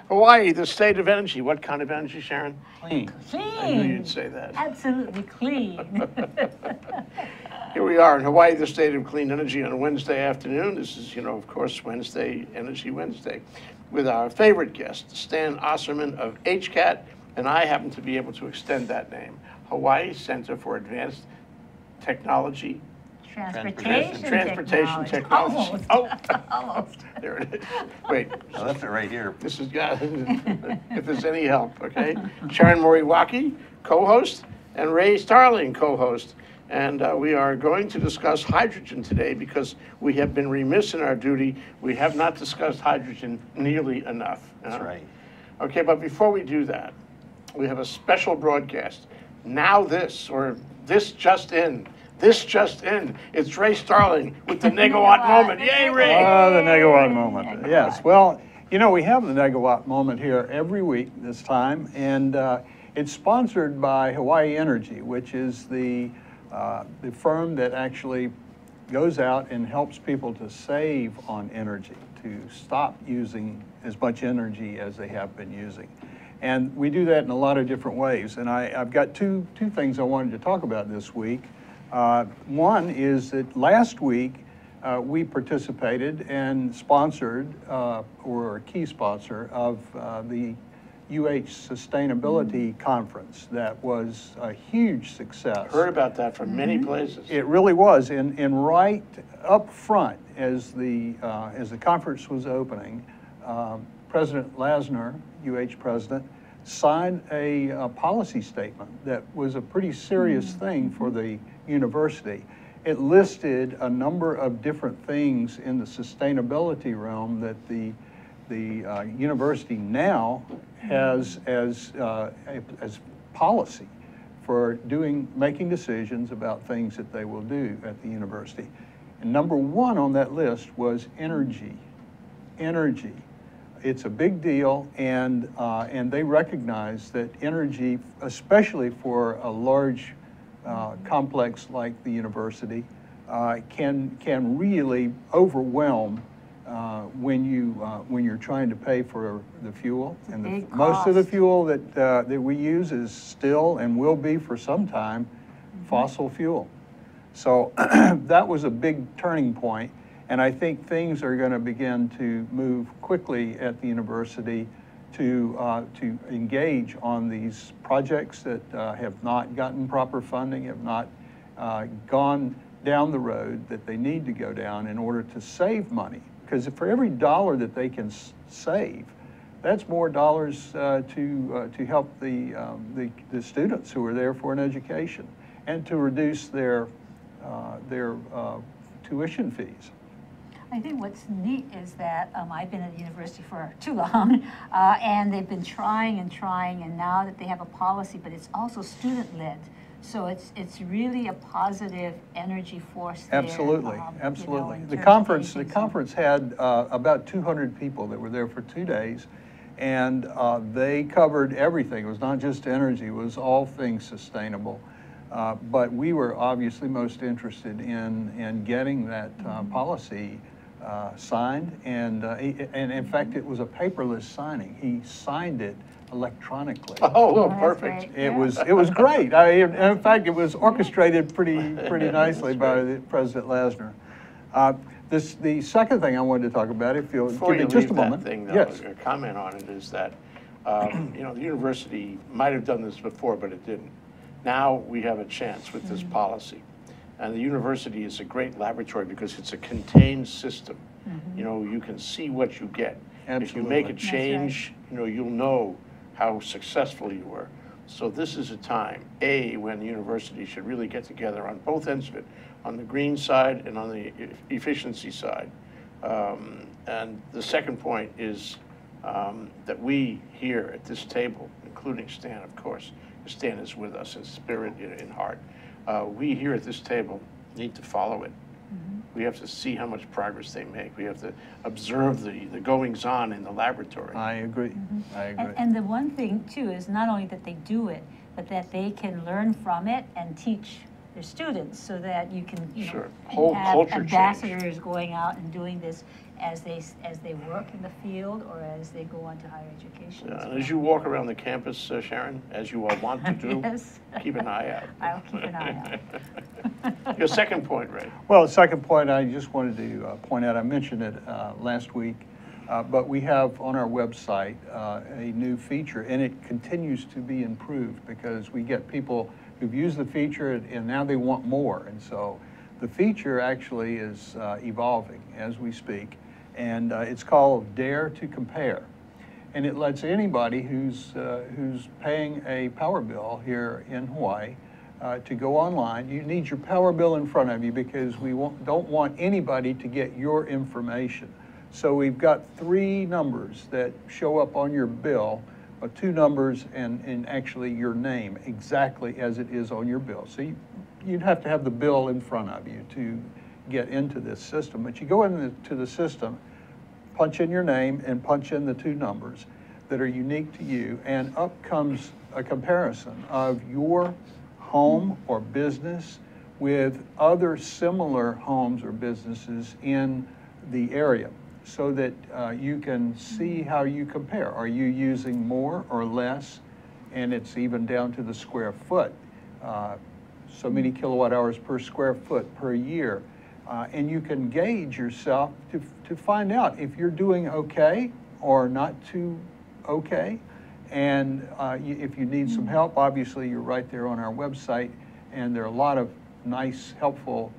Hawaii, the state of energy. What kind of energy, Sharon? Clean. I knew Clean. you'd say that. Absolutely clean. Here we are in Hawaii, the state of clean energy on a Wednesday afternoon. This is, of course, Wednesday, Energy Wednesday, with our favorite guest, Stan Osserman of HCAT, and I happen to be able to extend that name, Hawaii Center for Advanced Technology. Transportation technology. Technology. Oh, Almost. there it is. Wait. I left it right here. This is, if there's any help, okay? Sharon Moriwaki, co-host, and Ray Starling, co-host. And we are going to discuss hydrogen today because we have been remiss in our duty. We have not discussed hydrogen nearly enough. That's right. Okay, but before we do that, we have a special broadcast. Now this, or this just in. This just in. It's Ray Starling with the Nega Wa Moment. Yay, Ray! The Nega Wa Moment. Yes. Well, we have the Nega Wa Moment here every week this time, and it's sponsored by Hawaii Energy, which is the firm that actually goes out and helps people to save on energy, to stop using as much energy as they have been using. And we do that in a lot of different ways. And I've got two things I wanted to talk about this week. One is that last week we participated and sponsored, or a key sponsor of the UH Sustainability Conference. That was a huge success. Heard about that from many places. It really was, and right up front as the conference was opening, President Lasner, UH president, signed a policy statement that was a pretty serious thing for the university. It listed a number of different things in the sustainability realm that the university now has as policy for making decisions about things that they will do at the university. And number one on that list was energy. Energy. It's a big deal, and they recognize that energy, especially for a large complex like the university, can really overwhelm when you're trying to pay for the fuel. And most of the fuel that we use is still and will be for some time fossil fuel. So that was a big turning point. And I think things are going to begin to move quickly at the university to engage on these projects that have not gotten proper funding, have not gone down the road that they need to go down in order to save money. Because for every dollar that they can save, that's more dollars to help the students who are there for an education and to reduce their tuition fees. I think what's neat is that I've been at the university for too long, and they've been trying, and now that they have a policy, but it's also student-led. So it's really a positive energy force there. Absolutely, absolutely. The conference had about 200 people that were there for 2 days, and they covered everything. It was not just energy, it was all things sustainable. But we were obviously most interested in getting that policy signed, and in fact it was a paperless signing. He signed it electronically. Oh, well, perfect. It was great. In fact, it was orchestrated pretty nicely by President Lasner. The second thing I wanted to talk about, if you'll give me just a moment. Thing, though, yes. A comment on it is that the university might have done this before, but it didn't. Now we have a chance with this policy. And the university is a great laboratory because it's a contained system. You can see what you get. Absolutely. If you make a change, you'll know how successful you were. So this is a time, when the university should really get together on both ends of it, on the green side and on the efficiency side. And the second point is that we here at this table, including Stan, of course, Stan is with us in spirit, in heart. We here at this table need to follow it. We have to see how much progress they make. We have to observe the goings-on in the laboratory. I agree. I agree. And the one thing, too, is not only that they do it, but that they can learn from it and teach their students, so that you can, you Sure. know, Whole have culture change. ambassadors going out and doing this as they work in the field or as they go on to higher education. Yeah, as and well. as you walk around the campus, Sharon, as you all want to do, Yes. keep an eye out. I'll keep an eye out. Your second point, Ray. Well, the second point I just wanted to point out, I mentioned it last week, but we have on our website a new feature, and it continues to be improved because we get people who've used the feature and now they want more. And so the feature actually is evolving as we speak, and it's called Dare to Compare. And it lets anybody who's paying a power bill here in Hawaii to go online. You need your power bill in front of you because we don't want anybody to get your information. So we've got 3 numbers that show up on your bill, 2 numbers and actually your name exactly as it is on your bill. So you'd have to have the bill in front of you to get into this system. But you go into the system, punch in your name and punch in the 2 numbers that are unique to you, and up comes a comparison of your home or business with other similar homes or businesses in the area, so that you can see how you compare. Are you using more or less? And it's even down to the square foot. So many kilowatt hours per square foot per year. And you can gauge yourself to find out if you're doing okay or not too okay. And if you need some help, obviously you're right there on our website, and there are a lot of nice, helpful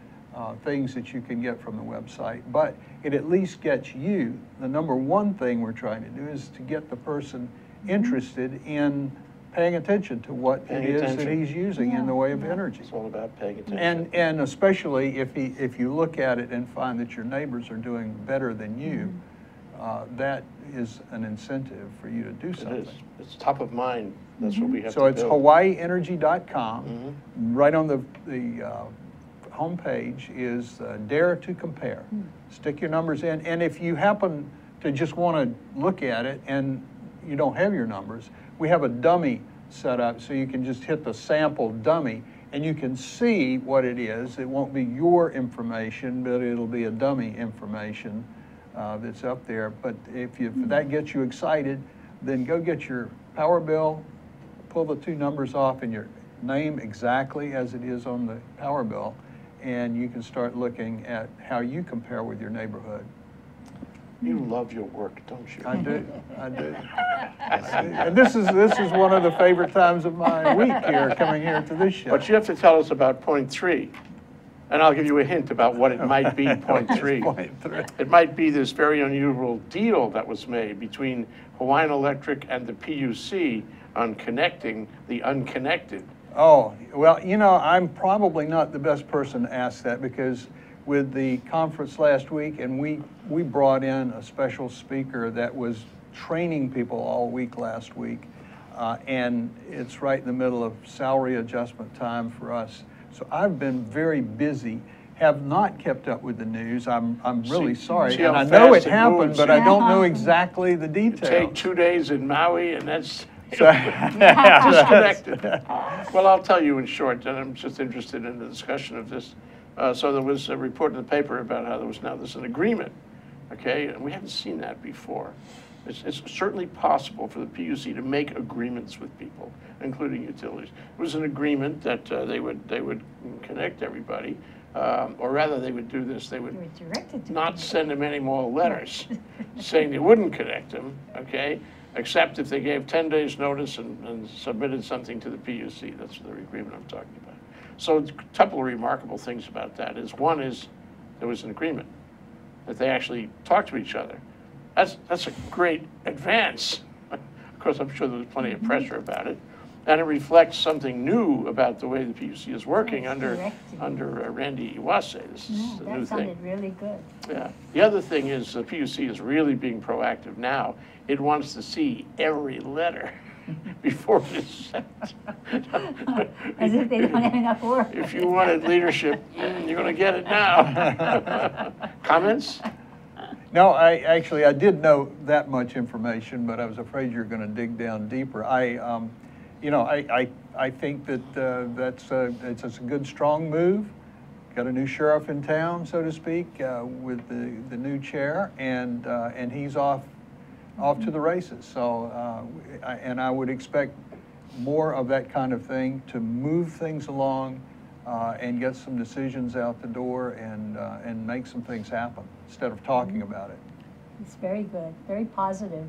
things that you can get from the website. But it at least gets you, the number one thing we're trying to do is to get the person interested in paying attention to what it is that he's using in the way of energy. It's all about paying attention. And especially if you look at it and find that your neighbors are doing better than you, that is an incentive for you to do something. It is. It's top of mind. That's what we have to So it's build. hawaiienergy.com. Right on the homepage is Dare to Compare. Stick your numbers in, and if you happen to just want to look at it and you don't have your numbers, we have a dummy set up so you can just hit the sample dummy and you can see what it is. It won't be your information, but it'll be a dummy information that's up there. But if that gets you excited, then go get your power bill, pull the 2 numbers off and your name exactly as it is on the power bill, and you can start looking at how you compare with your neighborhood. You love your work, don't you? I do. I do. And this is one of the favorite times of my week here, coming here to this show. But you have to tell us about point 3. And I'll give you a hint about what it might be, point 3. Point 3. It might be this very unusual deal that was made between Hawaiian Electric and the PUC on connecting the unconnected. Oh, well, you know, I'm probably not the best person to ask that, because with the conference last week, and we brought in a special speaker that was training people all week last week, and it's right in the middle of salary adjustment time for us. So I've been very busy, have not kept up with the news. I'm really sorry, see and how I know it fast it happened, moves. but I don't know exactly the details. Take 2 days in Maui, and that's So- disconnected. Well, I'll tell you in short, and I'm just interested in the discussion of this. So there was a report in the paper about how there's an agreement, okay? And we haven't seen that before. It's certainly possible for the PUC to make agreements with people, including utilities. It was an agreement that they would connect everybody, or rather they would do this, they would You were directed to not connect. send them any more letters saying they wouldn't connect them, okay? Except if they gave 10 days notice and submitted something to the PUC. That's the agreement I'm talking about. So a couple of remarkable things about that is, one is there was an agreement that they actually talked to each other. That's a great advance. Of course, I'm sure there was plenty of pressure about it. And it reflects something new about the way the PUC is working under Randy Iwase. This is a new That sounded thing. really good. Yeah. The other thing is the PUC is really being proactive now. It wants to see every letter before it is sent. As if they don't have enough work. If you wanted leadership, you're going to get it now. Comments? No, I did know that much information, but I was afraid you were going to dig down deeper. you know, I think that it's a good, strong move. Got a new sheriff in town, so to speak, with the new chair, and he's off to the races. So, I would expect more of that kind of thing to move things along and get some decisions out the door and make some things happen instead of talking about it. It's very good, very positive,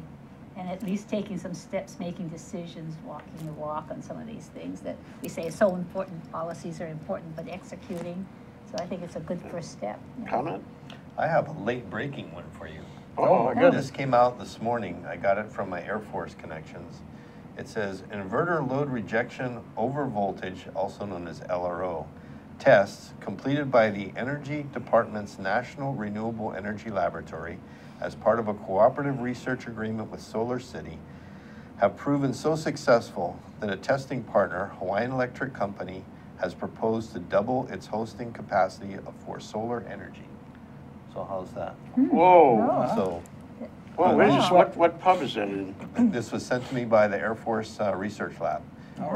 and at least taking some steps, making decisions, walking the walk on some of these things that we say are so important. Policies are important, but executing. So I think it's a good first step. Yeah. Comment? I have a late breaking one for you. Oh, my goodness. This came out this morning. I got it from my Air Force connections. It says inverter load rejection over voltage, also known as LRO, tests completed by the Energy Department's National Renewable Energy Laboratory as part of a cooperative research agreement with Solar City have proven so successful that a testing partner, Hawaiian Electric Company, has proposed to double its hosting capacity for solar energy. So how's that? Whoa. So Well, where's this, what pub is that in? this was sent to me by the Air Force Research Lab.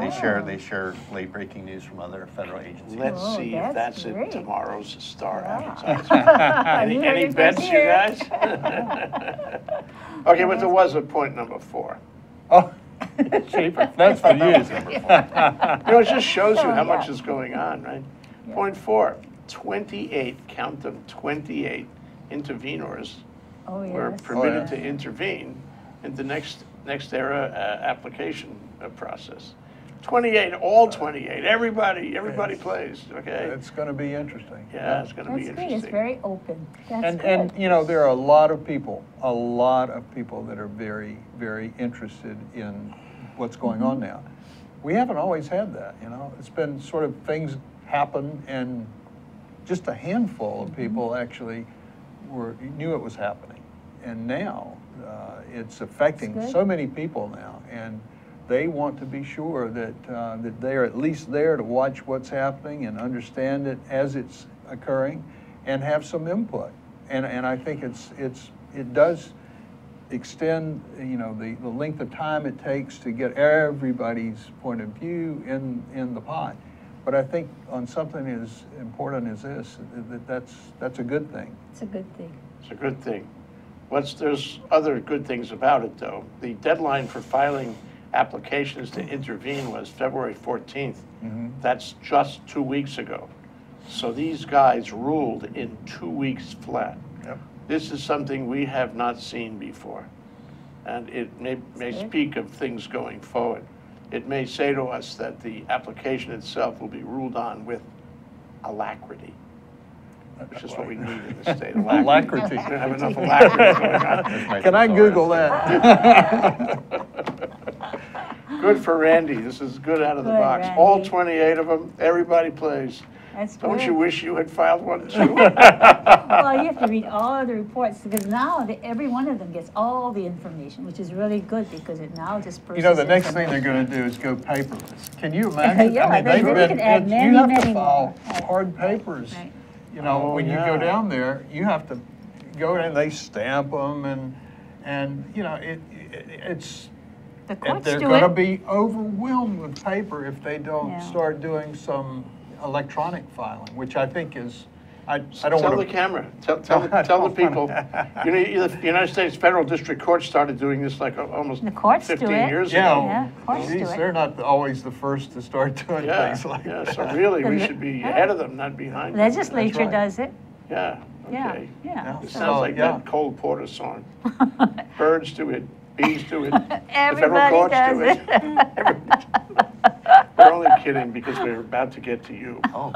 They share late breaking news from other federal agencies. Let's Oh, see if that's that's in great. tomorrow's Star Yeah. advertisement. Any New bets, you Year's guys? Okay, but there was a point number 4. Oh, cheaper. That's for you. You know, it just shows you Oh, how much yeah. is going on, right? Yeah. Point 4, 28, count them, 28 intervenors Oh, were yes. permitted yeah. to intervene in the next era application process. 28, all 28, everybody Yes. plays, okay? It's going to be interesting. Yeah, it's going to be That's great, interesting. it's very open. That's And good. you know, there are a lot of people that are very, very interested in what's going on now. We haven't always had that, you know. It's been sort of things happen and just a handful of people actually knew it was happening. And now it's affecting That's good. so many people now, and they want to be sure that that they're at least there to watch what's happening and understand it as it's occurring, and have some input. And I think it does extend, you know, the length of time it takes to get everybody's point of view in the pot. But I think on something as important as this, that's a good thing. It's a good thing. It's a good thing. There's other good things about it, though. The deadline for filing applications to intervene was February 14th. That's just 2 weeks ago. So these guys ruled in 2 weeks flat. Yep. This is something we have not seen before. And it may good. speak of things going forward. It may say to us that the application itself will be ruled on with alacrity, which is what we need in the state. Alacrity. We don't have enough alacrity going on. Can I Google that? Good for Randy. This is good out of the Good, box. All Randy. 28 of them, everybody plays. That's Don't good. you wish you had filed one too? Well, you have to read all of the reports, because now every one of them gets all the information, which is really good, because it now just You know, the next thing processes they're going to do is go paperless. Can you imagine? Yeah, I mean, they they've could add many, you have to many file more. hard papers. Right. You know, Oh, when you yeah. go down there, you have to go in, they stamp them, and you know, it's, The and courts they're do going to it. be overwhelmed with paper if they don't Yeah. start doing some electronic filing, which I think is, I don't Tell want the to. camera, tell the people. You know, the United States Federal District Court started doing this like almost The courts do 15 it. years Yeah, ago. Yeah, courts do geez, it. they're not always the first to start doing Yeah, things like yeah, that. so really, we The should be yeah. ahead of them, not behind them. Legislature right. does it. Yeah, Yeah, okay. yeah. It So, sounds like yeah. that Cole Porter song. Birds do it, bees do it, the federal Everybody courts does do it. Everybody- We're only kidding because we're about to get to you. Oh,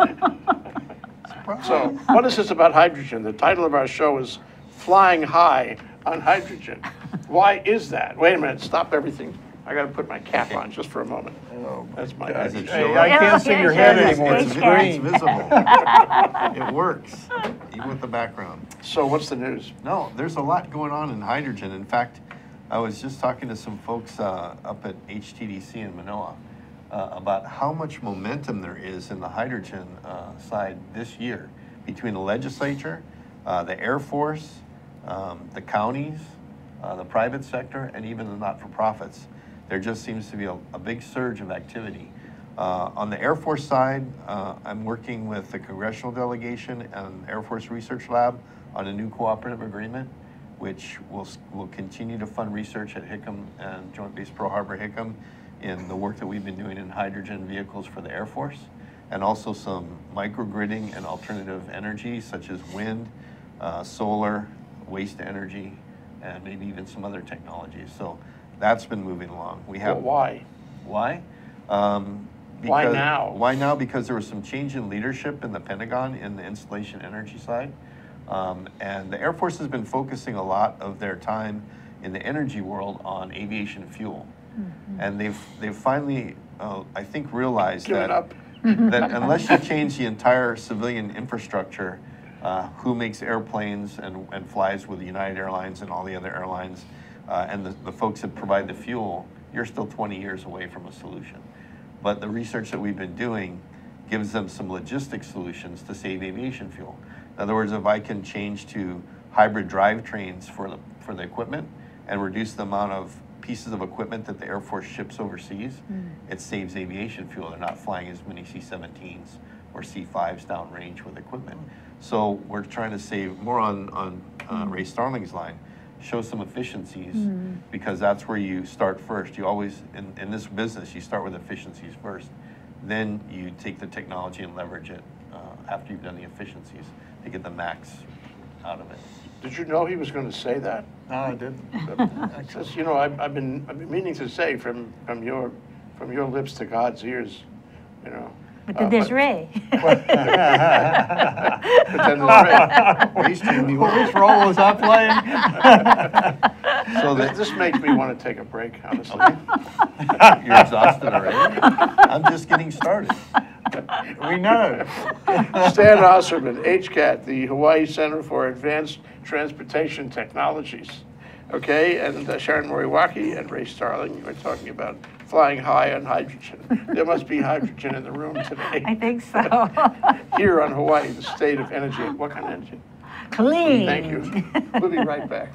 So, what is this about hydrogen? The title of our show is Flying High on Hydrogen. Why is that? Wait a minute, stop everything. I gotta put my cap on just for a moment. Oh, That's my Does it hydrogen. show Hey, I up? can't see Yeah, your yeah, head yeah, anymore, yeah, it's yeah. It's green. visible. It works, even with the background. So what's the news? No, there's a lot going on in hydrogen. In fact, I was just talking to some folks up at HTDC in Manoa about how much momentum there is in the hydrogen side this year between the legislature, the Air Force, the counties, the private sector, and even the not-for-profits. there just seems to be a big surge of activity. On the Air Force side, I'm working with the congressional delegation and Air Force Research Lab on a new cooperative agreement, which will continue to fund research at Hickam and Joint Base Pearl Harbor Hickam in the work that we've been doing in hydrogen vehicles for the Air Force, and also some microgridding and alternative energy such as wind, solar, waste energy, and maybe even some other technologies. So that's been moving along. We have. Well, why? Why? Why now? Why now? Because there was some change in leadership in the Pentagon in the installation energy side. And the Air Force has been focusing a lot of their time in the energy world on aviation fuel. Mm-hmm. And they've finally, I think, realized that unless you change the entire civilian infrastructure, who makes airplanes and flies with United Airlines and all the other airlines, and the folks that provide the fuel, you're still 20 years away from a solution. But the research that we've been doing gives them some logistic solutions to save aviation fuel. In other words, if I can change to hybrid drivetrains for the equipment and reduce the amount of pieces of equipment that the Air Force ships overseas, it saves aviation fuel. They're not flying as many C-17s or C-5s downrange with equipment. So we're trying to save more on Ray Starling's line, show some efficiencies, because that's where you start first. You always, in this business, you start with efficiencies first. Then you take the technology and leverage it after you've done the efficiencies to get the max out of it. Did you know he was going to say that? No, I didn't. Because, you know, I've been meaning to say from your lips to God's ears, you know. But then there's Ray. But then there's Ray. Which role was I playing? So This makes me want to take a break, honestly. You're exhausted already? I'm just getting started. We know. Stan Osserman, HCAT, the Hawaii Center for Advanced Transportation Technologies. Okay, and Sharon Moriwaki and Ray Starling are talking about flying high on hydrogen. There must be hydrogen in the room today. I think so. Here on Hawaii, the state of energy. What kind of energy? Clean. Thank you. We'll be right back.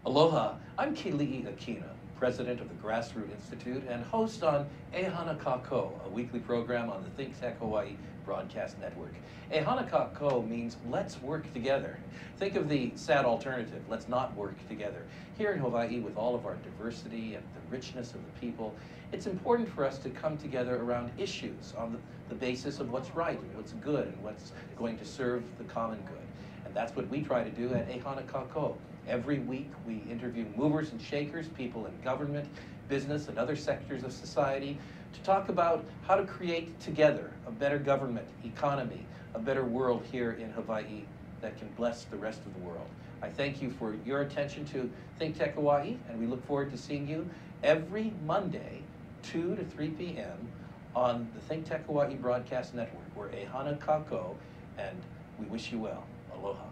Aloha, I'm Keli'i Akina, president of the Grassroot Institute and host on Ehana Kako, a weekly program on the ThinkTech Hawaii broadcast network. Ehana Kako means let's work together. Think of the sad alternative, let's not work together. Here in Hawaii, with all of our diversity and the richness of the people, it's important for us to come together around issues on the basis of what's right and what's good and what's going to serve the common good. And that's what we try to do at Ehana Kako. Every week we interview movers and shakers, people in government, business, and other sectors of society to talk about how to create together a better government, economy, a better world here in Hawaii that can bless the rest of the world. I thank you for your attention to ThinkTech Hawaii, and we look forward to seeing you every Monday, 2 to 3 p.m. on the ThinkTech Hawaii Broadcast Network. We're Ehana Kako, and we wish you well. Aloha.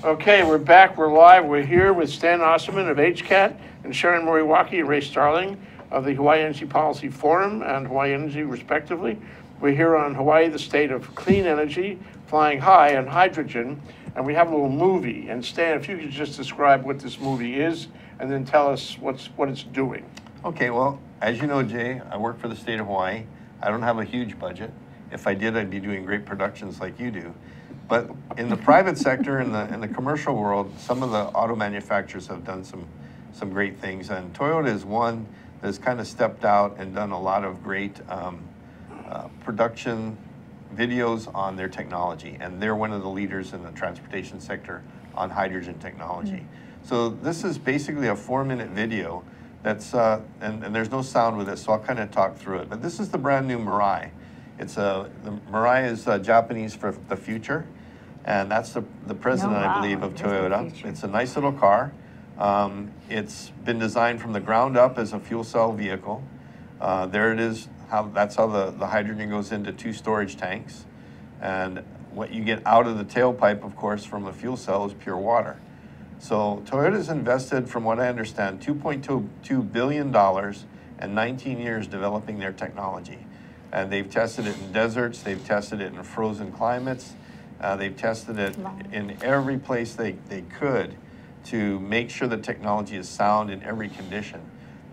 Okay, we're back. We're live. We're here with Stan Osserman of HCAT and Sharon Moriwaki and Ray Starling of the Hawaii Energy Policy Forum and Hawaii Energy, respectively. We're here on Hawaii, the state of clean energy, flying high on hydrogen, and we have a little movie. And Stan, if you could just describe what this movie is and then tell us what it's doing. Okay, well, as you know, Jay, I work for the state of Hawaii. I don't have a huge budget. If I did, I'd be doing great productions like you do. But in the private sector, in the commercial world, some of the auto manufacturers have done some great things. And Toyota is one that's kind of stepped out and done a lot of great production videos on their technology. And they're one of the leaders in the transportation sector on hydrogen technology. So this is basically a 4-minute video that's, and there's no sound with it, so I'll kind of talk through it. But this is the brand new Mirai. The Mirai is Japanese for the future, and that's the president, I believe, of Toyota. It's a nice little car. It's been designed from the ground up as a fuel cell vehicle. There it is. That's how the hydrogen goes into 2 storage tanks, and what you get out of the tailpipe, of course, from a fuel cell is pure water. So Toyota's invested, from what I understand, $2.2 billion and 19 years developing their technology. And they've tested it in deserts, they've tested it in frozen climates, they've tested it in every place they could to make sure the technology is sound in every condition.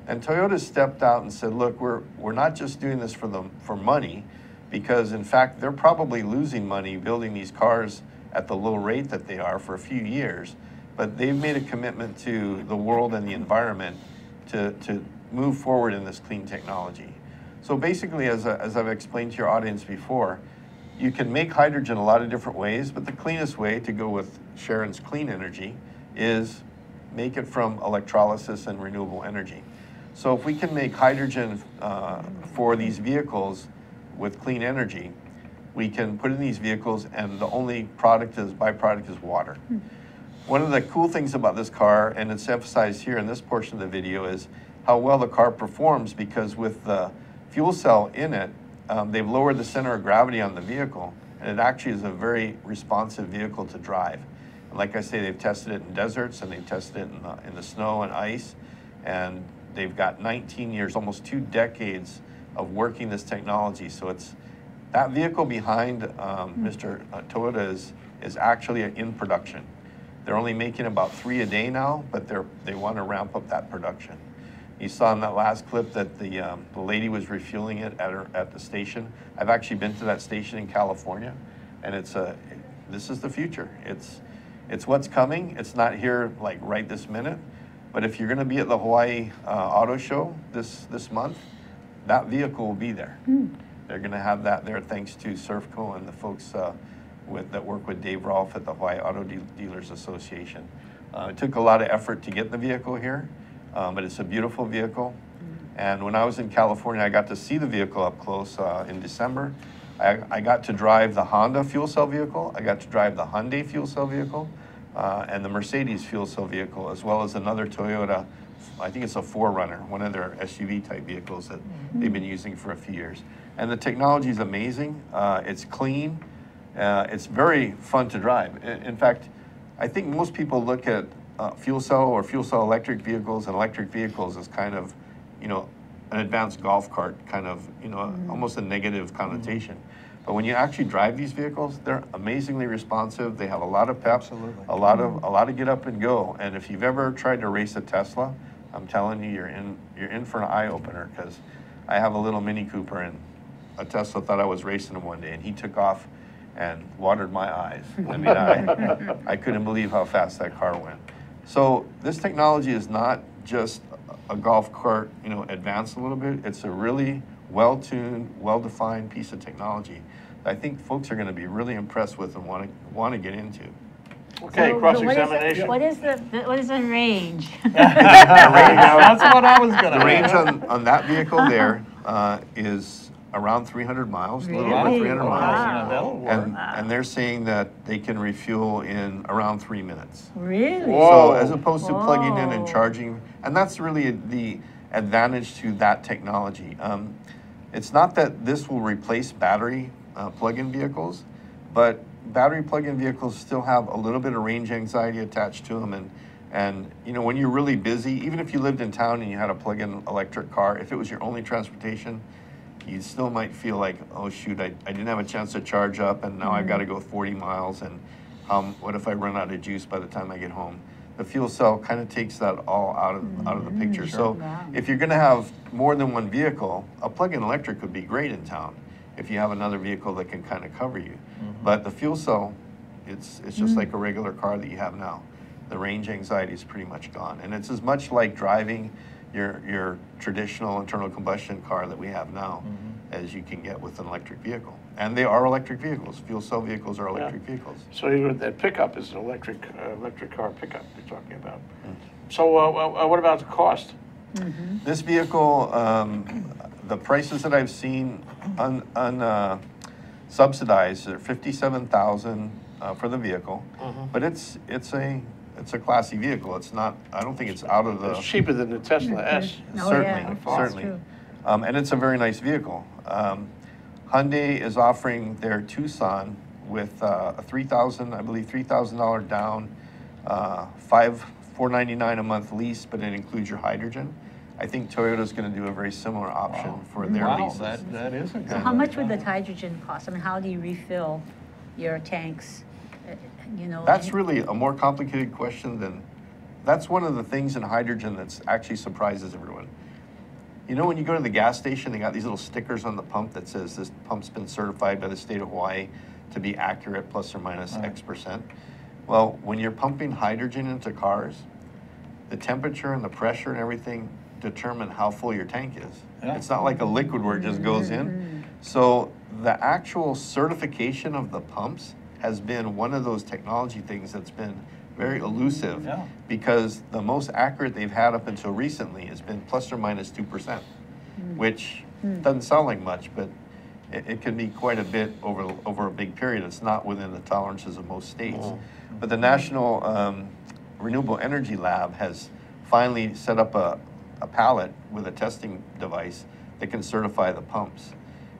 And Toyota stepped out and said, look, we're not just doing this for money, because in fact, they're probably losing money building these cars at the low rate that they are for a few years, but they've made a commitment to the world and the environment to move forward in this clean technology. So basically, as I've explained to your audience before, you can make hydrogen a lot of different ways, but the cleanest way, to go with Sharon's clean energy, is make it from electrolysis and renewable energy. So if we can make hydrogen for these vehicles with clean energy, we can put in these vehicles, and the only byproduct is water. One of the cool things about this car, and it's emphasized here in this portion of the video, is how well the car performs, because with the fuel cell in it, they've lowered the center of gravity on the vehicle, and it actually is a very responsive vehicle to drive. And like I say, they've tested it in deserts, and they've tested it in the snow and ice, and they've got 19 years, almost 2 decades of working this technology. So it's that vehicle behind Mr. Toyota is actually in production. They're only making about 3 a day now, but they want to ramp up that production. You saw in that last clip that the lady was refueling it at the station. I've actually been to that station in California, and this is the future. It's what's coming. It's not here like right this minute, but if you're going to be at the Hawaii Auto Show this month, that vehicle will be there. They're going to have that there thanks to Surfco and the folks that work with Dave Rolfe at the Hawaii Auto Dealers Association. It took a lot of effort to get the vehicle here. But it's a beautiful vehicle. And when I was in California, I got to see the vehicle up close in December. I got to drive the Honda fuel cell vehicle. I got to drive the Hyundai fuel cell vehicle and the Mercedes fuel cell vehicle, as well as another Toyota, I think it's a 4Runner, one of their SUV type vehicles that they've been using for a few years. And the technology is amazing. It's clean. It's very fun to drive. In fact, I think most people look at fuel cell or fuel cell electric vehicles and electric vehicles as kind of, an advanced golf cart, kind of, almost a negative connotation. But when you actually drive these vehicles, they're amazingly responsive. They have a lot of pep, Absolutely. a lot of get up and go. And if you've ever tried to race a Tesla, I'm telling you, you're in for an eye opener, because I have a little Mini Cooper, and a Tesla thought I was racing him one day, and he took off and watered my eyes. I mean, I couldn't believe how fast that car went. So this technology is not just a golf cart, advanced a little bit. It's a really well-tuned, well-defined piece of technology that I think folks are going to be really impressed with and want to get into. Okay, So cross-examination. what is the range? That's what I was going to The range on that vehicle there is around 300 miles, a little over Really? 300 Wow. miles. That'll work. And they're saying that they can refuel in around 3 minutes. Really? So as opposed to plugging in and Whoa. charging, and that's really the advantage to that technology. It's not that this will replace battery plug-in vehicles, but battery plug-in vehicles still have a little bit of range anxiety attached to them. And when you're really busy, even if you lived in town and you had a plug-in electric car, if it was your only transportation, you still might feel like, oh shoot, I didn't have a chance to charge up, and now I've got to go 40 miles, and what if I run out of juice by the time I get home? The fuel cell kind of takes that all out of the picture. So Wow. if you're going to have more than one vehicle, a plug-in electric would be great in town if you have another vehicle that can kind of cover you. But the fuel cell, it's just like a regular car that you have now. The range anxiety is pretty much gone, and it's as much like driving your traditional internal combustion car that we have now as you can get with an electric vehicle. And they are electric vehicles. Fuel cell vehicles are electric vehicles. So even that pickup is an electric car pickup you're talking about. So what about the cost? This vehicle, the prices that I've seen subsidized are $57,000 for the vehicle, but it's a classy vehicle. It's not. I don't think it's out of the. It's cheaper than the Tesla S. Oh, Certainly, yeah, that's certainly. true. And it's a very nice vehicle. Hyundai is offering their Tucson with a $3,000 down, $499 a month lease, but it includes your hydrogen. I think Toyota's going to do a very similar option for their leases. That isn't good. So how much would the hydrogen cost? I mean, how do you refill your tanks? That's really a more complicated question that's one of the things in hydrogen that's actually surprises everyone. You know, when you go to the gas station, they got these little stickers on the pump that says this pump's been certified by the state of Hawaii to be accurate plus or minus X%. Well, when you're pumping hydrogen into cars, the temperature and the pressure and everything determine how full your tank is. Yeah. It's not like a liquid where it just goes in. So the actual certification of the pumps has been one of those technology things that's been very elusive, because the most accurate they've had up until recently has been plus or minus 2%, which doesn't sound like much, but it can be quite a bit over a big period. It's not within the tolerances of most states. But the National Renewable Energy Lab has finally set up a pallet with a testing device that can certify the pumps.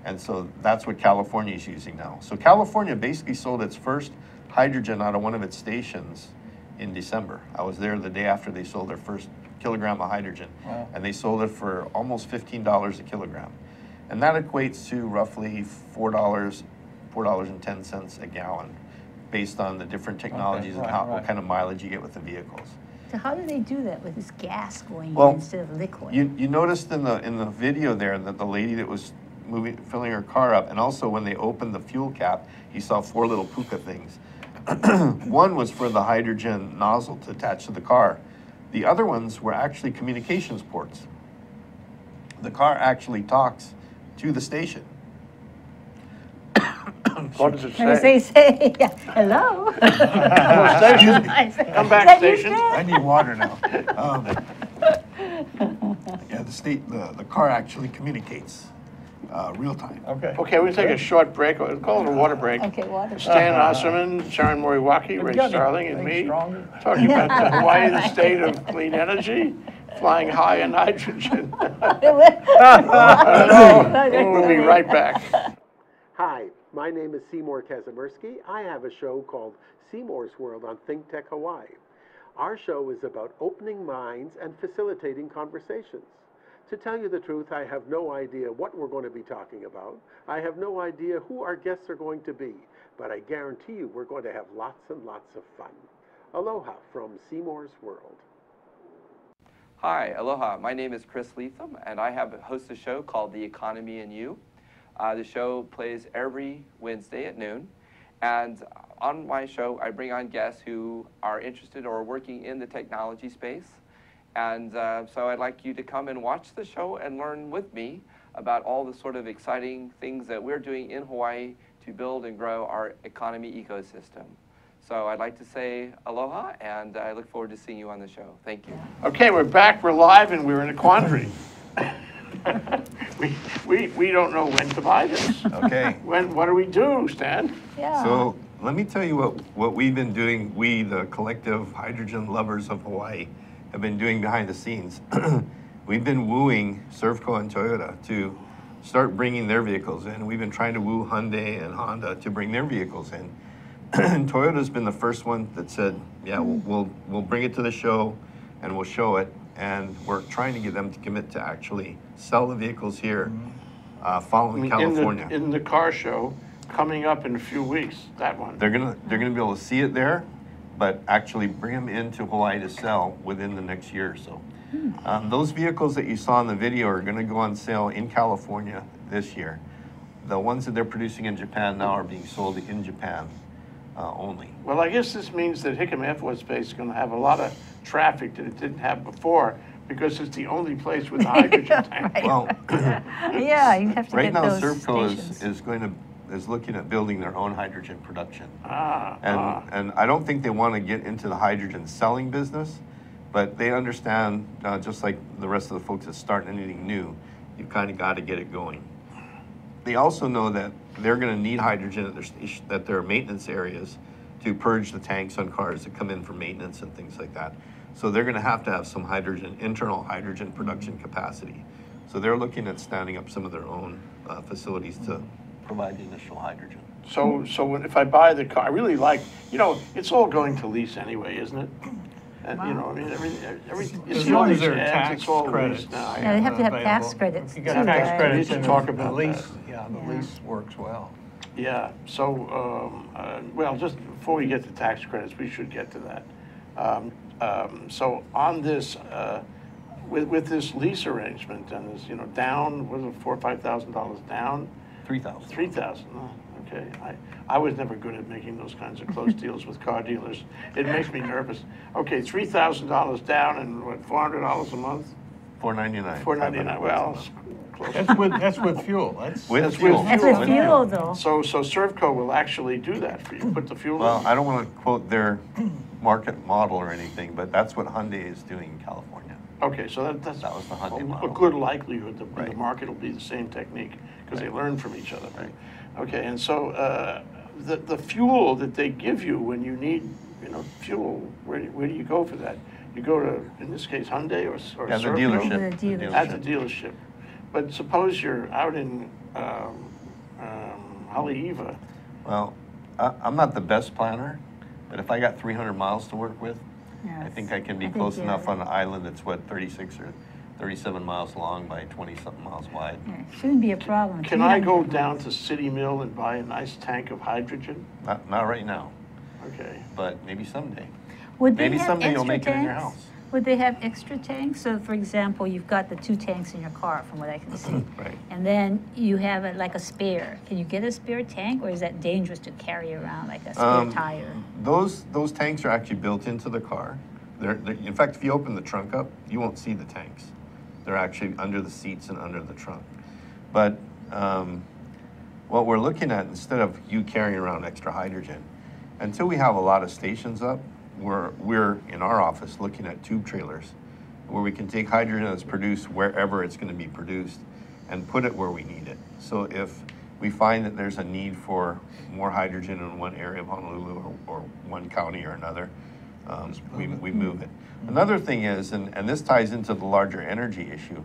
And so that's what California is using now. So California basically sold its first hydrogen out of one of its stations in December. I was there the day after they sold their first kilogram of hydrogen. And they sold it for almost $15 a kilogram. And that equates to roughly $4.10 a gallon, based on the different technologies and what kind of mileage you get with the vehicles. So how do they do that with this gas going Well, in instead of liquid? You noticed in the video there that the lady that was filling her car up, and also when they opened the fuel cap, you saw 4 little puka things. One was for the hydrogen nozzle to attach to the car. The other ones were actually communications ports. The car actually talks to the station. What does it And say? they say, hello. Station. Come back, station. I need water now. Yeah, the car actually communicates real time. Okay. Okay, we'll take a short break. We'll call it a water break. Okay, water. Stan Osserman, Sharon Moriwaki, Ray got Starling, and anything me stronger? talking about the Hawaii, the state of clean energy, flying high in nitrogen. We'll be right back. Hi, my name is Seymour Kazimirski. I have a show called Seymours World on ThinkTech Hawaii. Our show is about opening minds and facilitating conversations. To tell you the truth, I have no idea what we're going to be talking about. I have no idea who our guests are going to be, but I guarantee you we're going to have lots and lots of fun. Aloha from Seymours World. Hi, aloha. My name is Chris Leatham, and I host a show called The Economy and You. The show plays every Wednesday at noon, and on my show, I bring on guests who are interested or working in the technology space. And so I'd like you to come and watch the show and learn with me about all the sort of exciting things that we're doing in Hawaii to build and grow our economy ecosystem. So I'd like to say aloha, and I look forward to seeing you on the show. Thank you. Okay, we're back, we're live, and we're in a quandary. we don't know when to buy this. Okay. What do we do, Stan? Yeah. So let me tell you what we've been doing, we, the collective hydrogen lovers of Hawaii, have been doing behind the scenes. We've been wooing Servco and Toyota to start bringing their vehicles in. We've been trying to woo Hyundai and Honda to bring their vehicles in. And Toyota's been the first one that said, yeah, we'll bring it to the show and we'll show it. And we're trying to get them to commit to actually sell the vehicles here following California. In the car show coming up in a few weeks, that one. They're gonna be able to see it there, but actually bring them into Hawaii to sell within the next year or so. Those vehicles that you saw in the video are gonna go on sale in California this year. The ones that they're producing in Japan now are being sold in Japan only. Well, I guess this means that Hickam Air Force Base is going to have a lot of traffic that it didn't have before, because it's the only place with a hydrogen tank. Right. Well, Yeah, you have to right get now those Servco stations. is looking at building their own hydrogen production. Ah, And I don't think they want to get into the hydrogen selling business, but they understand, just like the rest of the folks that start anything new, you kind of got to get it going. They also know that they're going to need hydrogen at their station, at their maintenance areas, to purge the tanks on cars that come in for maintenance and things like that. So they're going to have some hydrogen, internal hydrogen production capacity. So they're looking at standing up some of their own facilities to provide the initial hydrogen. so if I buy the car, I really like, it's all going to lease anyway, isn't it? And, I mean, everything, As it's long all as these there are ads, tax it's all credits. leased now. Yeah, they have to have available. tax credits You too, got tax right? credits We and should talk the about lease, that. yeah, the Yeah. lease works well. Yeah, so, well, just before we get to tax credits, we should get to that. So on this, with this lease arrangement and this, down, was it $4,000 or $5,000 down? 3,000. 3,000. Oh, okay. I was never good at making those kinds of close deals with car dealers. It makes me nervous. Okay, $3,000 down and what, $400 a month? $499. $499. Well, close. That's with fuel. That's With That's fuel. That's with fuel, though. So Servco will actually do that for you. Put the fuel Well, in. I don't want to quote their market model or anything, but that's what Hyundai is doing in California. Okay, so that's That was the Hyundai a model. good likelihood that the Right. market will be the same technique because they Right. learn from each other. Right. Okay, and so the fuel that they give you when you need fuel, where do you go for that? You go to, in this case, Hyundai or Yeah, the Servco? dealership. The dealership. At the dealership. But suppose you're out in Haleiwa. Well, I'm not the best planner, but if I got 300 miles to work with, Yeah, I think I can be I think, close yeah, enough on an island that's, 36 or 37 miles long by 20-something miles wide. Yeah, shouldn't be a problem. Can I go 300 down miles. to City Mill and buy a nice tank of hydrogen? Not right now, Okay. but maybe someday. Would they Maybe have someday you'll extra make it in your tanks? house. Would they have extra tanks? So, for example, you've got the 2 tanks in your car, from what I can see. Right. And then you have like a spare. Can you get a spare tank, or is that dangerous to carry around, like a spare tire? Those tanks are actually built into the car. They're, in fact, if you open the trunk up, you won't see the tanks. They're actually under the seats and under the trunk. But what we're looking at, instead of you carrying around extra hydrogen, until we have a lot of stations up, we're in our office looking at tube trailers where we can take hydrogen that's produced wherever it's going to be produced and put it where we need it. So if we find that there's a need for more hydrogen in one area of Honolulu or one county or another, we move it. Another thing is, and this ties into the larger energy issue,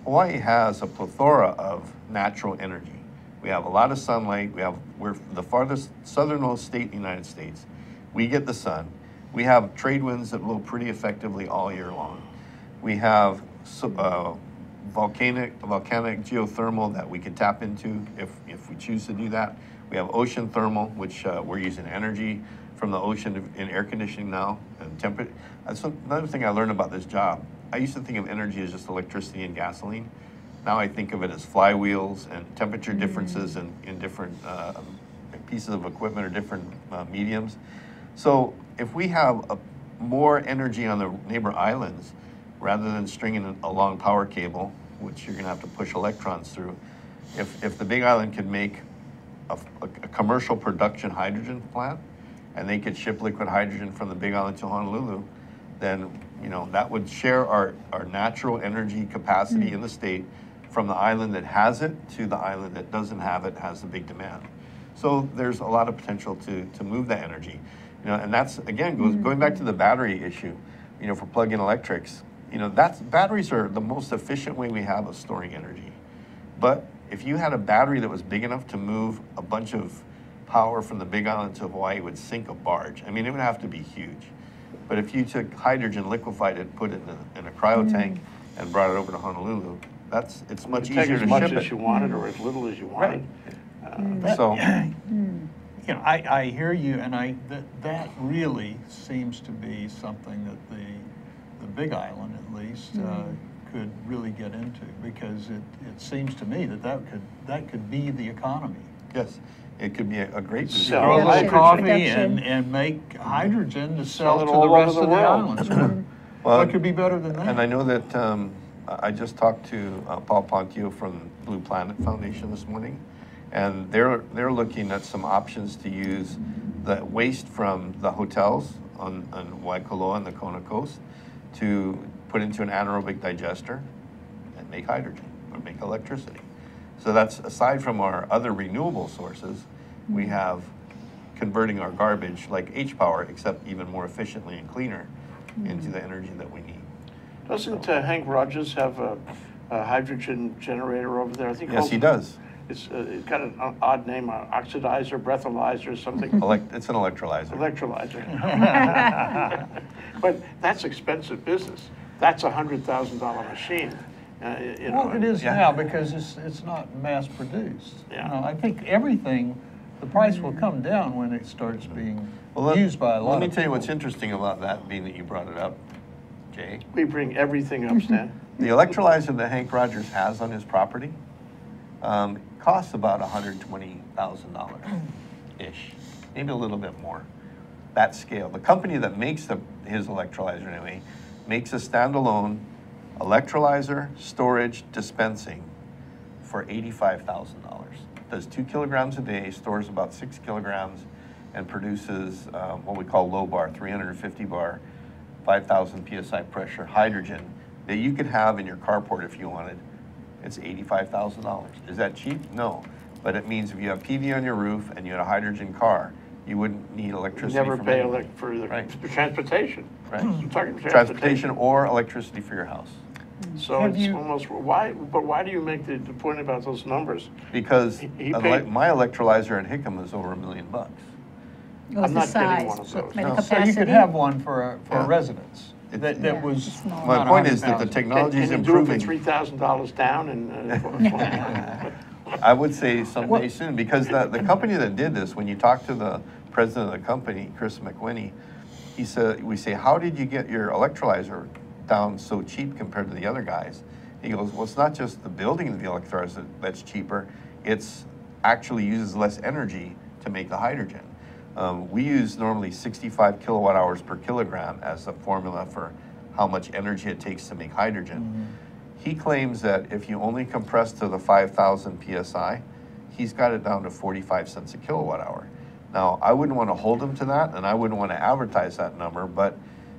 Hawaii has a plethora of natural energy. We have a lot of sunlight. We're the farthest southernmost state in the United States. We get the sun. We have trade winds that blow pretty effectively all year long. We have volcanic geothermal that we can tap into if we choose to do that. We have ocean thermal, which we're using energy from the ocean in air conditioning now. And temperature. That's another thing I learned about this job. I used to think of energy as just electricity and gasoline. Now I think of it as flywheels and temperature differences in different pieces of equipment or different mediums. So if we have more energy on the neighbor islands, rather than stringing a long power cable, which you're gonna have to push electrons through, if the Big Island could make a commercial production hydrogen plant, and they could ship liquid hydrogen from the Big Island to Honolulu, then that would share our natural energy capacity in the state from the island that has it to the island that doesn't have it, has the big demand. So there's a lot of potential to move that energy. And that's, again, going back to the battery issue, for plug-in electrics, batteries are the most efficient way we have of storing energy. But if you had a battery that was big enough to move a bunch of power from the Big Island to Hawaii, it would sink a barge. I mean, it would have to be huge. But if you took hydrogen, liquefied it, put it in a cryo tank, and brought it over to Honolulu, it's much You easier take to as ship much it. as you wanted or as little as you wanted. So, I hear you, and that really seems to be something that the Big Island, at least, could really get into, because it seems to me that could be the economy. yes, it could be a great boost. Sell Grow a little hydrogen. coffee Production. and make hydrogen to Sell sell it to all the over rest the of the world. islands. What could be better than that? And I know that I just talked to Paul Pontio from Blue Planet Foundation this morning, and they're looking at some options to use the waste from the hotels on Waikoloa and the Kona Coast to put into an anaerobic digester and make hydrogen or make electricity. So that's, aside from our other renewable sources, we have converting our garbage like H-Power, except even more efficiently and cleaner, into the energy that we need. Doesn't Hank Rogers have a hydrogen generator over there? I think. Yes, he does. It's got an odd name, oxidizer, breathalyzer, something. It's an electrolyzer. Electrolyzer. But that's expensive business. That's a $100,000 machine. Well, it is now, because it's not mass produced. Yeah. I think everything The price will come down when it starts being Well, used by a lot of Let me tell you what's people. interesting about that, being that you brought it up, Jay. We bring everything up, Stan. The electrolyzer that Hank Rogers has on his property costs about $120,000-ish, maybe a little bit more. That scale. The company that makes his electrolyzer anyway makes a standalone electrolyzer, storage, dispensing for $85,000. Does 2 kilograms a day, stores about 6 kilograms, and produces what we call low bar, 350 bar, 5,000 PSI pressure hydrogen that you could have in your carport if you wanted. It's $85,000. Is that cheap? No. But it means if you have PV on your roof and you had a hydrogen car, you wouldn't need You electricity. never from pay anywhere. for the Right. transportation. Right. We're talking Transportation or electricity for your house. So Have it's you- almost, why do you make the point about those numbers? Because He paid- my electrolyzer at Hickam is over $1 million. It was I'm the not getting size, one of those. but the No. So you could capacity. have one for a Yeah. residence that Yeah, was. small. My not point is that the 100,000. technology is Can you do it for improving. $3,000 down and? I would say someday soon, because the company that did this, when you talk to the president of the company, Chris McWhinney, he said, we say, how did you get your electrolyzer down so cheap compared to the other guys? He goes, well, it's not just the building of the electrolyzer that's cheaper, it's actually uses less energy to make the hydrogen. We use normally 65 kilowatt hours per kilogram as a formula for how much energy it takes to make hydrogen. He claims that if you only compress to the 5,000 PSI, he's got it down to 45 cents a kilowatt hour. Now, I wouldn't want to hold him to that, and I wouldn't want to advertise that number, but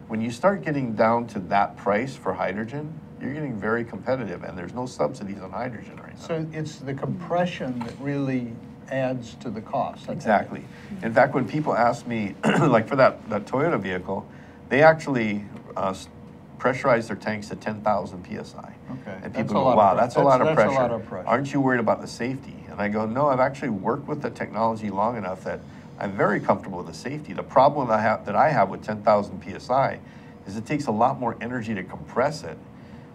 when you start getting down to that price for hydrogen, you're getting very competitive, and there's no subsidies on hydrogen right now. So it's the compression that really adds to the cost. Exactly. In fact, when people ask me, like for that Toyota vehicle, they actually pressurize their tanks to 10,000 PSI. Okay. And That's people a go, lot of wow, pre- that's a lot of that's a pressure. lot of pressure. Aren't you worried about the safety? And I go, no, I've actually worked with the technology long enough that I'm very comfortable with the safety. The problem that I have with 10,000 PSI is it takes a lot more energy to compress it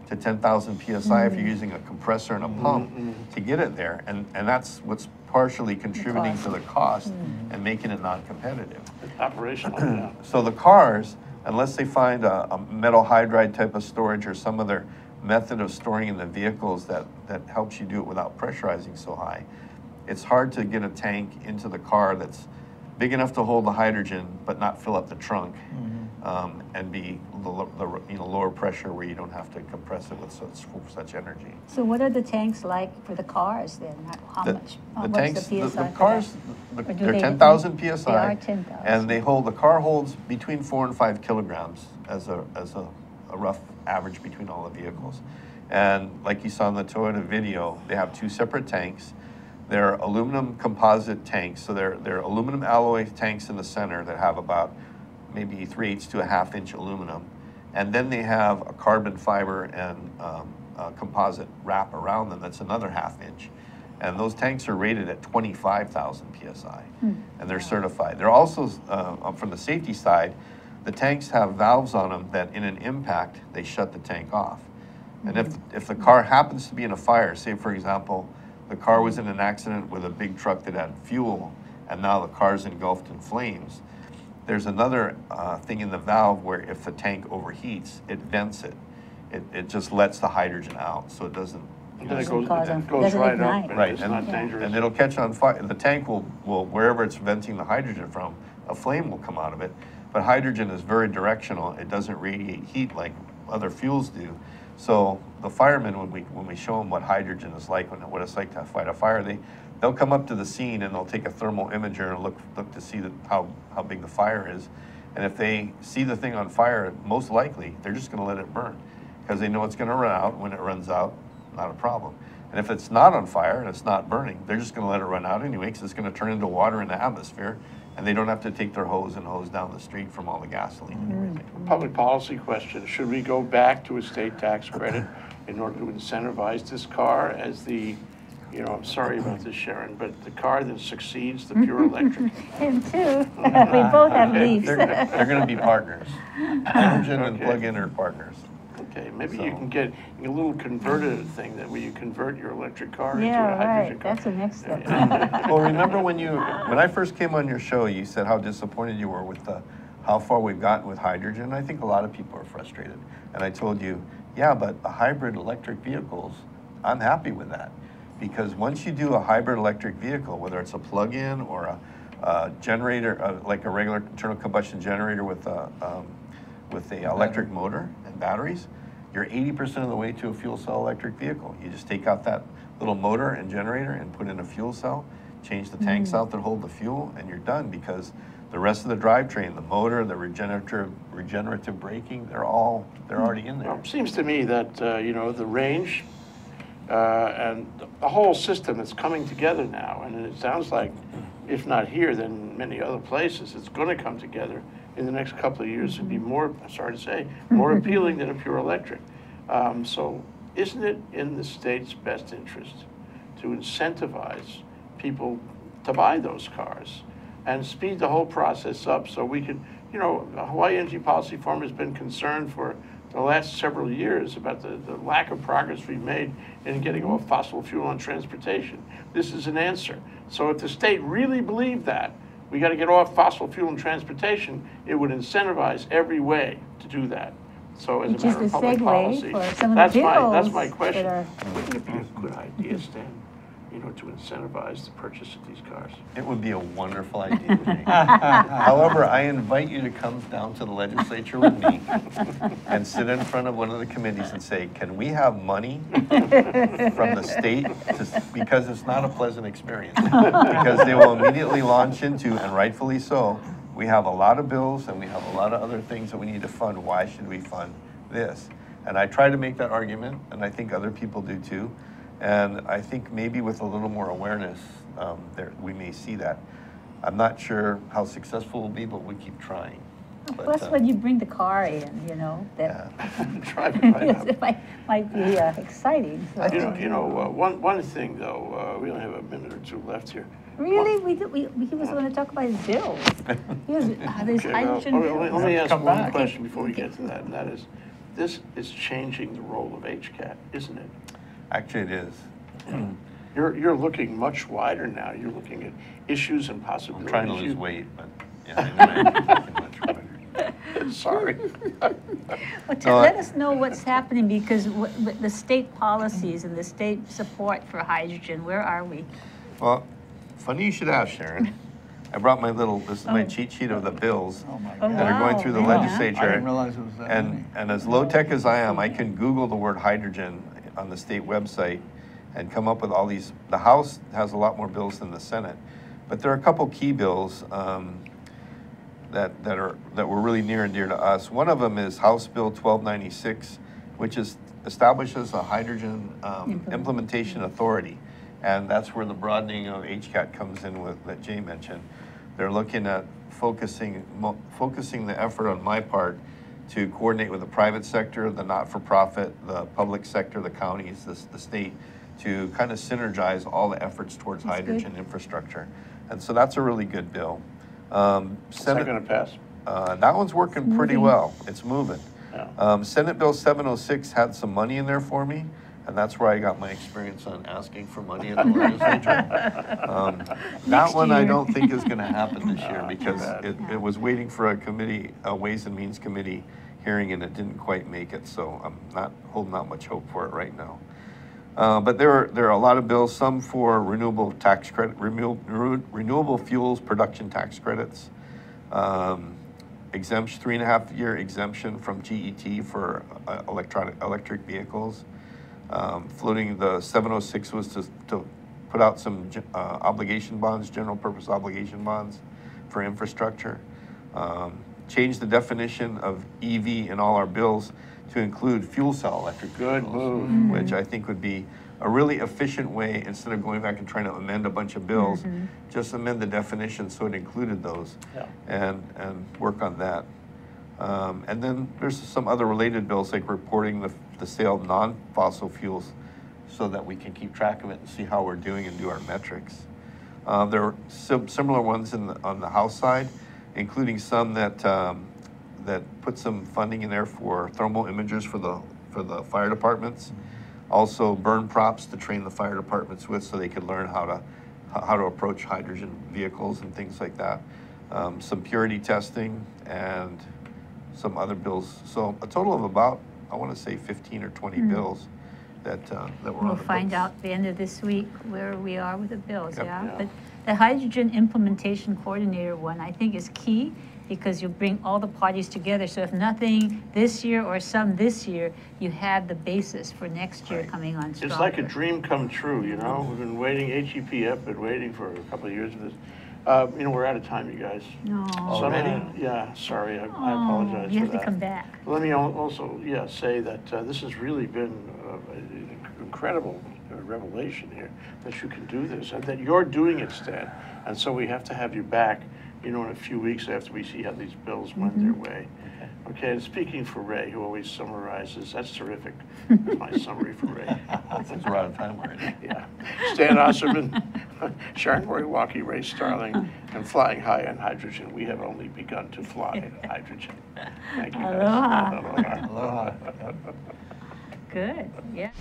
to 10,000 PSI if you're using a compressor and a pump to get it there. And that's what's partially contributing to the cost and making it non-competitive. Operational, yeah. So the cars, unless they find a metal hydride type of storage or some other method of storing in the vehicles that helps you do it without pressurizing so high, it's hard to get a tank into the car that's big enough to hold the hydrogen but not fill up the trunk and be lower pressure where you don't have to compress it with such energy. So what are the tanks like for the cars then? How much? The What's tanks, the the PSI for cars, that? Or do they're they- 10,000 PSI. They are 10,000. And the car holds between 4 and 5 kilograms as a rough average between all the vehicles. And like you saw in the Toyota video, they have 2 separate tanks. They're aluminum composite tanks, so they're aluminum alloy tanks in the center that have about maybe 3/8 to a 1/2 inch aluminum. And then they have a carbon fiber and a composite wrap around them that's another 1/2 inch. And those tanks are rated at 25,000 PSI, and they're certified. They're also, from the safety side, the tanks have valves on them that in an impact, they shut the tank off. And if the car happens to be in a fire, say for example, the car was in an accident with a big truck that had fuel, and now the car's engulfed in flames, there's another thing in the valve where if the tank overheats, it vents it. It just lets the hydrogen out, so it doesn't. And then it Doesn't cause them- goes doesn't right ignite. up, and Right, it's not dangerous. And it'll catch on fire. The tank will, wherever it's venting the hydrogen from, a flame will come out of it. But hydrogen is very directional. It doesn't radiate heat like other fuels do. So the firemen, when we show them what hydrogen is like, what it's like to fight a fire, they'll come up to the scene and they'll take a thermal imager and look to see how big the fire is. And if they see the thing on fire, most likely they're just going to let it burn because they know it's going to run out. When it runs out, not a problem. And if it's not on fire and it's not burning, they're just going to let it run out anyway because it's going to turn into water in the atmosphere, and they don't have to take their hose and hose down the street from all the gasoline and everything. Public policy question, should we go back to a state tax credit in order to incentivize this car as the, I'm sorry about this, Sharon, but the car that succeeds the pure electric? Him too. We both have leaves. They're going to be partners. Hydrogen and Okay. plug-in are partners. Okay, maybe So- you can get a little converter thing that where you convert your electric car into Yeah, a hydrogen right, car. that's the next step. Well, remember when I first came on your show, you said how disappointed you were with how far we've gotten with hydrogen. I think a lot of people are frustrated. And I told you, yeah, but the hybrid electric vehicles, I'm happy with that. Because once you do a hybrid electric vehicle, whether it's a plug-in or a generator, like a regular internal combustion generator with a electric motor and batteries, you're 80% of the way to a fuel cell electric vehicle. You just take out that little motor and generator and put in a fuel cell, change the tanks out that hold the fuel, and you're done, because the rest of the drivetrain, the motor, the regenerative braking, they're already in there. Well, it seems to me that, the range and the whole system is coming together now, and it sounds like, if not here, then many other places, it's going to come together in the next couple of years and be more, I'm sorry to say, more appealing than a pure electric. So isn't it in the state's best interest to incentivize people to buy those cars and speed the whole process up so we can, Hawaii Energy Policy Forum has been concerned for the last several years about the lack of progress we've made in getting off fossil fuel on transportation. This is an answer. So if the state really believed that, we got to get off fossil fuel and transportation, it would incentivize every way to do that. So as Which a is matter of the public segue policy, for some of that's the that's bills my question. that are- Wouldn't it be a good idea, Stan, to incentivize the purchase of these cars? It would be a wonderful idea to me. However, I invite you to come down to the legislature with me and sit in front of one of the committees and say, can we have money from the state? Because it's not a pleasant experience. Because they will immediately launch into, and rightfully so, we have a lot of bills and we have a lot of other things that we need to fund. Why should we fund this? And I try to make that argument, and I think other people do too. And I think maybe with a little more awareness, we may see that. I'm not sure how successful we'll be, but we keep trying. But, Plus, when you bring the car in, that Drive it right up. it might be exciting. So. One thing though, we only have a minute or two left here. Really? He was going to talk about his bills. These hydrogen bills. Let me ask Come one back. question before we get to that, and that is, this is changing the role of HCAT, isn't it? Actually, it is. You're looking much wider now. You're looking at issues and I'm possibilities. trying to lose weight, but yeah, I'm much better. Sorry. Well, let us know what's happening, because with the state policies and the state support for hydrogen, where are we? Well, funny you should ask, Sharon. I brought this is my cheat sheet of the bills Oh, my Oh, God. that are going through the wow, yeah. legislature. I didn't realize it was that many. And as low-tech as I am, I can Google the word hydrogen on the state website and come up with all these. The House has a lot more bills than the Senate, but there are a couple key bills that were really near and dear to us. One of them is House Bill 1296, which establishes a hydrogen implementation authority, and that's where the broadening of HCAT comes in with that Jay mentioned. They're looking at focusing the effort on my part to coordinate with the private sector, the not-for-profit, the public sector, the counties, the state, to kind of synergize all the efforts towards That's hydrogen good. infrastructure. And so that's a really good bill. Is that going to pass? That one's working pretty well. It's moving. Yeah. Senate Bill 706 had some money in there for me, and that's where I got my experience on asking for money in the legislature. That one I don't think is going to happen this year, because it was waiting for a Ways and Means Committee hearing, and it didn't quite make it, so I'm not holding out much hope for it right now. But there are a lot of bills, some for renewable tax credit, renewable fuels production tax credits, exemption, 3.5-year exemption from GET for electric vehicles. Floating the 706 was to put out some obligation bonds, general purpose obligation bonds for infrastructure. Change the definition of EV in all our bills to include fuel cell electric vehicles. Good move. Which I think would be a really efficient way, instead of going back and trying to amend a bunch of bills, just amend the definition so it included those, and work on that. And then there's some other related bills, like reporting the sale of non-fossil fuels, so that we can keep track of it and see how we're doing and do our metrics. There are similar ones on the House side, including some that put some funding in there for thermal imagers for for the fire departments. Also burn props to train the fire departments with so they could learn how to approach hydrogen vehicles and things like that. Some purity testing and some other bills. So a total of about, I want to say 15 or 20 bills that were on the We'll find books. out at the end of this week where we are with the bills, Yep. yeah? Yeah. But the hydrogen implementation coordinator one, I think, is key because you'll bring all the parties together. So if nothing this year or some this year, you have the basis for next year coming on stronger. It's like a dream come true, you know? We've been waiting, HEPF been waiting for a couple of years for this. You know, we're out of time, you guys. No. Already? Yeah, sorry, I Oh, apologize you for have that. to come back. Let me also, say that this has really been an incredible revelation here, that you can do this, and that you're doing it, Stan. And so we have to have you back, in a few weeks after we see how these bills went their way. Okay, and speaking for Ray, who always summarizes, that's terrific. That's my summary for Ray. Since we're out of time already. Yeah. Stan Osserman, Sharon Moriwaki, Ray Starling, and flying high on hydrogen. We have only begun to fly hydrogen. Thank you guys. Aloha. Aloha. Aloha. Good, yeah.